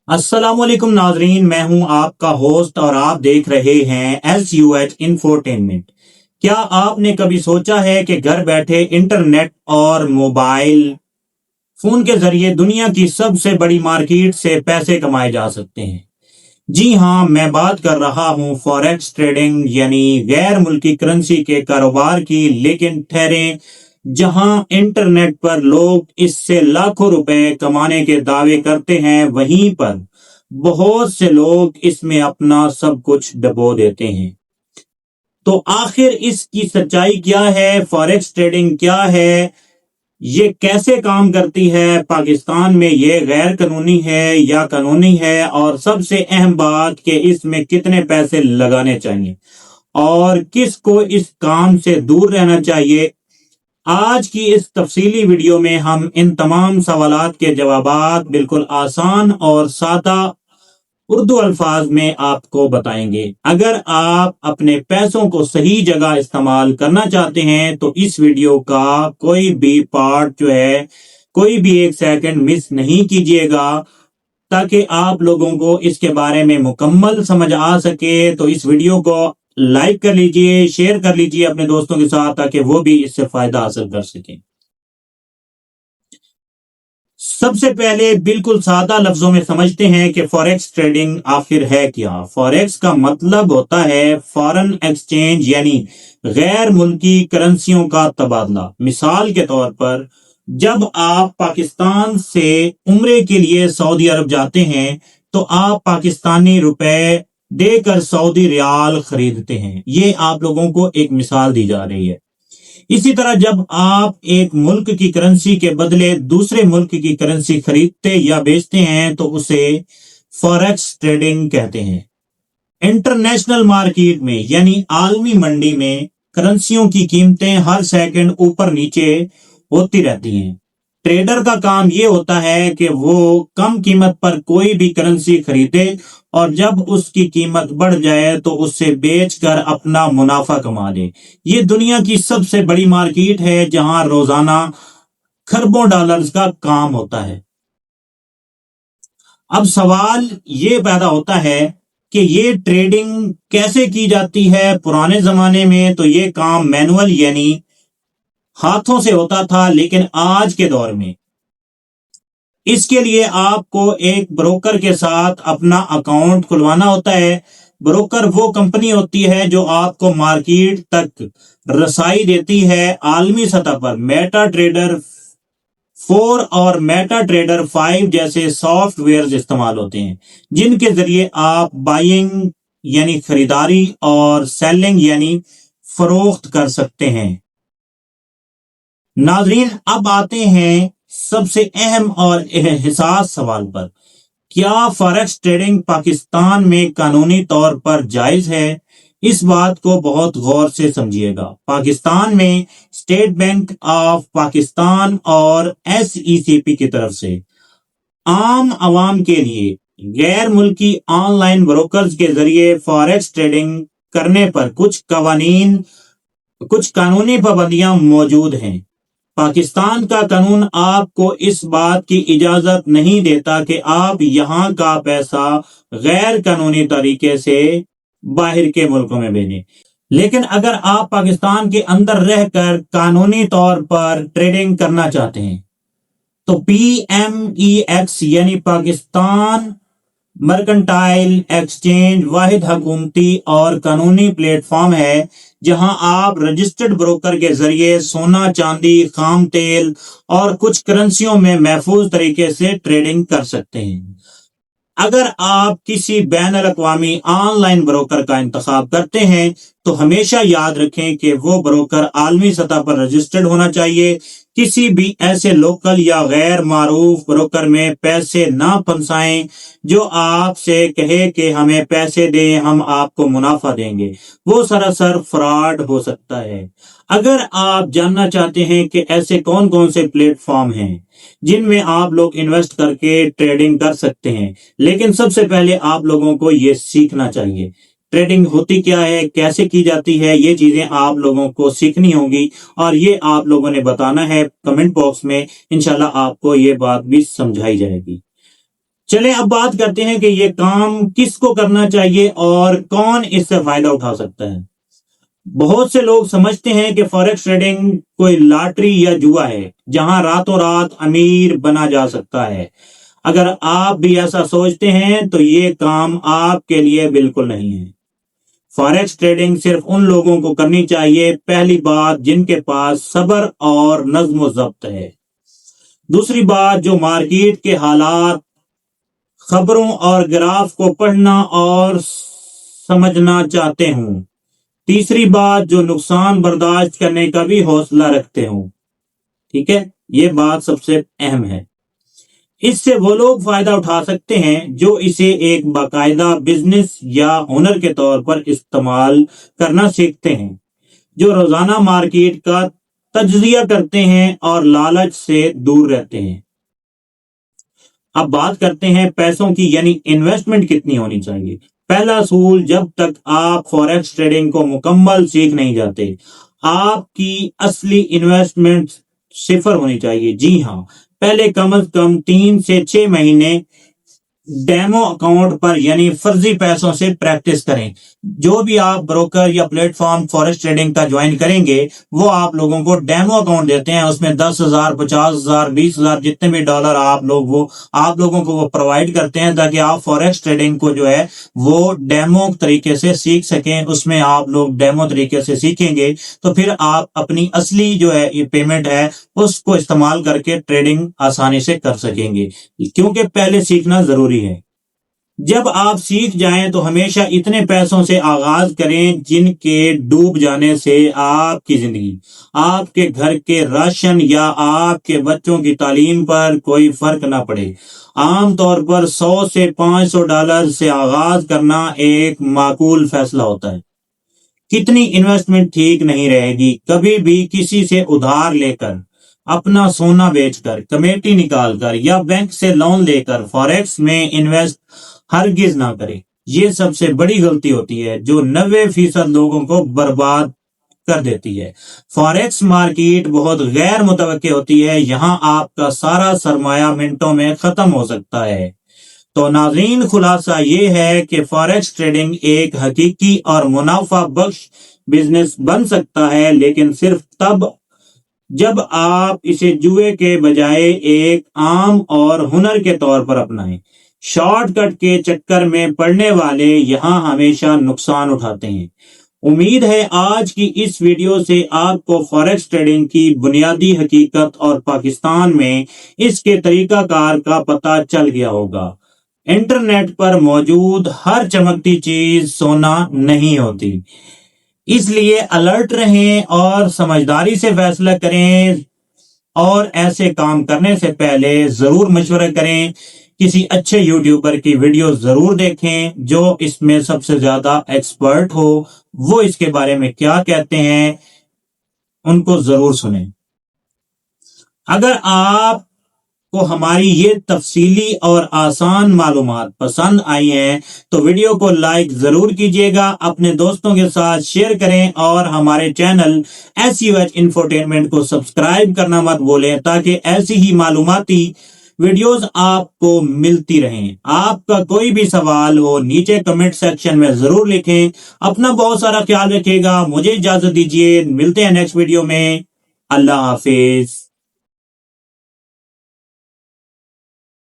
अस्सलाम वालेकुम नाजरीन, मैं हूं आपका होस्ट और आप देख रहे हैं SUH इंफोटेनमेंट। क्या आपने कभी सोचा है कि घर बैठे इंटरनेट और मोबाइल फोन के जरिए दुनिया की सबसे बड़ी मार्केट से पैसे कमाए जा सकते हैं? जी हाँ, मैं बात कर रहा हूं फॉरेक्स ट्रेडिंग यानी गैर मुल्की करेंसी के कारोबार की। लेकिन ठहरे, जहां इंटरनेट पर लोग इससे लाखों रुपए कमाने के दावे करते हैं, वहीं पर बहुत से लोग इसमें अपना सब कुछ डबो देते हैं। तो आखिर इसकी सच्चाई क्या है? फॉरेक्स ट्रेडिंग क्या है? ये कैसे काम करती है? पाकिस्तान में ये गैर कानूनी है या कानूनी है? और सबसे अहम बात कि इसमें कितने पैसे लगाने चाहिए और किसको इस काम से दूर रहना चाहिए। आज की इस तफसीली वीडियो में हम इन तमाम सवालात के जवाबात बिल्कुल आसान और सादा उर्दू अल्फाज में आपको बताएंगे। अगर आप अपने पैसों को सही जगह इस्तेमाल करना चाहते हैं तो इस वीडियो का कोई भी पार्ट जो है, कोई भी एक सेकंड मिस नहीं कीजिएगा, ताकि आप लोगों को इसके बारे में मुकम्मल समझ आ सके। तो इस वीडियो को लाइक कर लीजिए, शेयर कर लीजिए अपने दोस्तों के साथ, ताकि वो भी इससे फायदा हासिल कर सकें। सबसे पहले बिल्कुल सादा लफ्जों में समझते हैं कि फॉरेक्स ट्रेडिंग आखिर है क्या। फॉरेक्स का मतलब होता है फॉरेन एक्सचेंज, यानी गैर मुल्की करेंसियों का तबादला। मिसाल के तौर पर, जब आप पाकिस्तान से उम्रे के लिए सऊदी अरब जाते हैं तो आप पाकिस्तानी रुपए देकर सऊदी रियाल खरीदते हैं। ये आप लोगों को एक मिसाल दी जा रही है। इसी तरह जब आप एक मुल्क की करेंसी के बदले दूसरे मुल्क की करेंसी खरीदते या बेचते हैं तो उसे फॉरेक्स ट्रेडिंग कहते हैं। इंटरनेशनल मार्केट में यानी आलमी मंडी में करेंसियों की कीमतें हर सेकंड ऊपर नीचे होती रहती हैं। ट्रेडर का काम यह होता है कि वो कम कीमत पर कोई भी करेंसी खरीदे और जब उसकी कीमत बढ़ जाए तो उससे बेचकर अपना मुनाफा कमा ले। ये दुनिया की सबसे बड़ी मार्केट है जहां रोजाना खरबों डॉलर्स का काम होता है। अब सवाल ये पैदा होता है कि ये ट्रेडिंग कैसे की जाती है। पुराने जमाने में तो ये काम मैनुअल यानी हाथों से होता था, लेकिन आज के दौर में इसके लिए आपको एक ब्रोकर के साथ अपना अकाउंट खुलवाना होता है। ब्रोकर वो कंपनी होती है जो आपको मार्केट तक रसाई देती है। आलमी सतह पर मेटा ट्रेडर 4 और मेटा ट्रेडर 5 जैसे सॉफ्टवेयर इस्तेमाल होते हैं, जिनके जरिए आप बाइंग यानी खरीदारी और सेलिंग यानी फरोख्त कर सकते हैं। नाजरीन, अब आते हैं सबसे अहम और हिसास सवाल पर। क्या फॉरेक्स ट्रेडिंग पाकिस्तान में कानूनी तौर पर जायज है? इस बात को बहुत गौर से समझिएगा। पाकिस्तान में स्टेट बैंक ऑफ पाकिस्तान और SECP की तरफ से आम आवाम के लिए गैर मुल्की ऑनलाइन ब्रोकर्स के जरिए फॉरेक्स ट्रेडिंग करने पर कुछ कानूनी पाबंदियां मौजूद हैं। पाकिस्तान का कानून आपको इस बात की इजाजत नहीं देता कि आप यहां का पैसा गैर कानूनी तरीके से बाहर के मुल्कों में भेजें। लेकिन अगर आप पाकिस्तान के अंदर रहकर कानूनी तौर पर ट्रेडिंग करना चाहते हैं तो PMEX यानी पाकिस्तान मर्केंटाइल एक्सचेंज वाहिद हुकूमती और कानूनी प्लेटफॉर्म है जहां आप रजिस्टर्ड ब्रोकर के जरिए सोना, चांदी, खाम तेल और कुछ करेंसियों में महफूज तरीके से ट्रेडिंग कर सकते हैं। अगर आप किसी बैन अल-अक़वामी ऑनलाइन ब्रोकर का इंतखाब करते हैं तो हमेशा याद रखें कि वो ब्रोकर आलमी सतह पर रजिस्टर्ड होना चाहिए। किसी भी ऐसे लोकल या गैर मारूफ ब्रोकर में पैसे ना फंसाएं जो आपसे कहे कि हमें पैसे दें, हम आपको मुनाफा देंगे। वो सरासर फ्रॉड हो सकता है। अगर आप जानना चाहते हैं कि ऐसे कौन कौन से प्लेटफॉर्म हैं जिनमें आप लोग इन्वेस्ट करके ट्रेडिंग कर सकते हैं, लेकिन सबसे पहले आप लोगों को ये सीखना चाहिए ट्रेडिंग होती क्या है, कैसे की जाती है। ये चीजें आप लोगों को सीखनी होंगी और ये आप लोगों ने बताना है कमेंट बॉक्स में। इंशाल्लाह आपको ये बात भी समझाई जाएगी। چلیں اب بات کرتے ہیں کہ یہ کام کس کو کرنا چاہیے اور کون اس سے فائدہ اٹھا سکتا ہے۔ بہت سے لوگ سمجھتے ہیں کہ فوریکس ٹریڈنگ کوئی لاٹری یا جوا ہے جہاں راتوں رات امیر بنا جا سکتا ہے۔ اگر آپ بھی ایسا سوچتے ہیں تو یہ کام آپ کے لیے بالکل نہیں ہے۔ فوریکس ٹریڈنگ صرف ان لوگوں کو کرنی چاہیے، پہلی بات جن کے پاس صبر اور نظم و ضبط ہے، دوسری بات جو مارکیٹ کے حالات، خبروں اور گراف کو پڑھنا اور سمجھنا چاہتے ہوں، تیسری بات جو نقصان برداشت کرنے کا بھی حوصلہ رکھتے ہوں۔ ٹھیک ہے، یہ بات سب سے اہم ہے۔ اس سے وہ لوگ فائدہ اٹھا سکتے ہیں جو اسے ایک باقاعدہ بزنس یا ہنر کے طور پر استعمال کرنا سیکھتے ہیں، جو روزانہ مارکیٹ کا تجزیہ کرتے ہیں اور لالچ سے دور رہتے ہیں۔ اب بات کرتے ہیں پیسوں کی، یعنی انویسٹمنٹ کتنی ہونی چاہیے۔ پہلا اصول، جب تک آپ فوریکس ٹریڈنگ کو مکمل سیکھ نہیں جاتے، آپ کی اصلی انویسٹمنٹ صفر ہونی چاہیے۔ جی ہاں، پہلے کم از کم 3 سے 6 مہینے ڈیمو اکاؤنٹ پر یعنی فرضی پیسوں سے پریکٹس کریں۔ جو بھی آپ بروکر یا پلیٹ فارم فوریکس ٹریڈنگ کا جوائن کریں گے، وہ آپ لوگوں کو ڈیمو اکاؤنٹ دیتے ہیں، اس میں 10,000 50,000 20,000 جتنے بھی ڈالر آپ لوگوں کو وہ پرووائڈ کرتے ہیں تاکہ آپ فوریکس ٹریڈنگ کو جو ہے وہ ڈیمو طریقے سے سیکھ سکیں۔ اس میں آپ لوگ ڈیمو طریقے سے سیکھیں گے تو پھر آپ اپنی اصلی جو ہے یہ پیمنٹ ہے اس کو استعمال کر کے ٹریڈنگ آسانی سے کر سکیں گے، کیونکہ پہلے سیکھنا ضروری ہے۔ جب آپ سیکھ جائیں تو ہمیشہ اتنے پیسوں سے آغاز کریں جن کے ڈوب جانے سے آپ کی زندگی، آپ کے گھر کے راشن یا آپ کے بچوں کی تعلیم پر کوئی فرق نہ پڑے۔ عام طور پر 100 سے 500 ڈالر سے آغاز کرنا ایک معقول فیصلہ ہوتا ہے۔ کتنی انویسٹمنٹ ٹھیک نہیں رہے گی۔ کبھی بھی کسی سے ادھار لے کر، اپنا سونا بیچ کر، کمیٹی نکال کر یا بینک سے لون لے کر فوریکس میں انویسٹ ہرگز نہ کرے۔ یہ سب سے بڑی غلطی ہوتی ہے جو 90% لوگوں کو برباد کر دیتی ہے۔ فوریکس مارکیٹ بہت غیر متوقع ہوتی ہے، یہاں آپ کا سارا سرمایہ منٹوں میں ختم ہو سکتا ہے۔ تو ناظرین، خلاصہ یہ ہے کہ فوریکس ٹریڈنگ ایک حقیقی اور منافع بخش بزنس بن سکتا ہے، لیکن صرف تب جب آپ اسے جوئے کے بجائے ایک عام اور ہنر کے طور پر اپنائیں۔ شارٹ کٹ کے چکر میں پڑنے والے یہاں ہمیشہ نقصان اٹھاتے ہیں۔ امید ہے آج کی اس ویڈیو سے آپ کو فوریکس ٹریڈنگ کی بنیادی حقیقت اور پاکستان میں اس کے طریقہ کار کا پتہ چل گیا ہوگا۔ انٹرنیٹ پر موجود ہر چمکتی چیز سونا نہیں ہوتی، اس لیے الرٹ رہیں اور سمجھداری سے فیصلہ کریں، اور ایسے کام کرنے سے پہلے ضرور مشورہ کریں۔ کسی اچھے یوٹیوبر کی ویڈیو ضرور دیکھیں جو اس میں سب سے زیادہ ایکسپرٹ ہو، وہ اس کے بارے میں کیا کہتے ہیں ان کو ضرور سنیں۔ اگر آپ کو ہماری یہ تفصیلی اور آسان معلومات پسند آئی ہیں تو ویڈیو کو لائک ضرور کیجیے گا، اپنے دوستوں کے ساتھ شیئر کریں اور ہمارے چینل SUH انفوٹینمنٹ کو سبسکرائب کرنا مت بھولیں تاکہ ایسی ہی معلوماتی ویڈیوز آپ کو ملتی رہیں۔ آپ کا کوئی بھی سوال ہو نیچے کمنٹ سیکشن میں ضرور لکھیں۔ اپنا بہت سارا خیال رکھیے گا۔ مجھے اجازت دیجیے، ملتے ہیں نیکسٹ ویڈیو میں۔ اللہ حافظ۔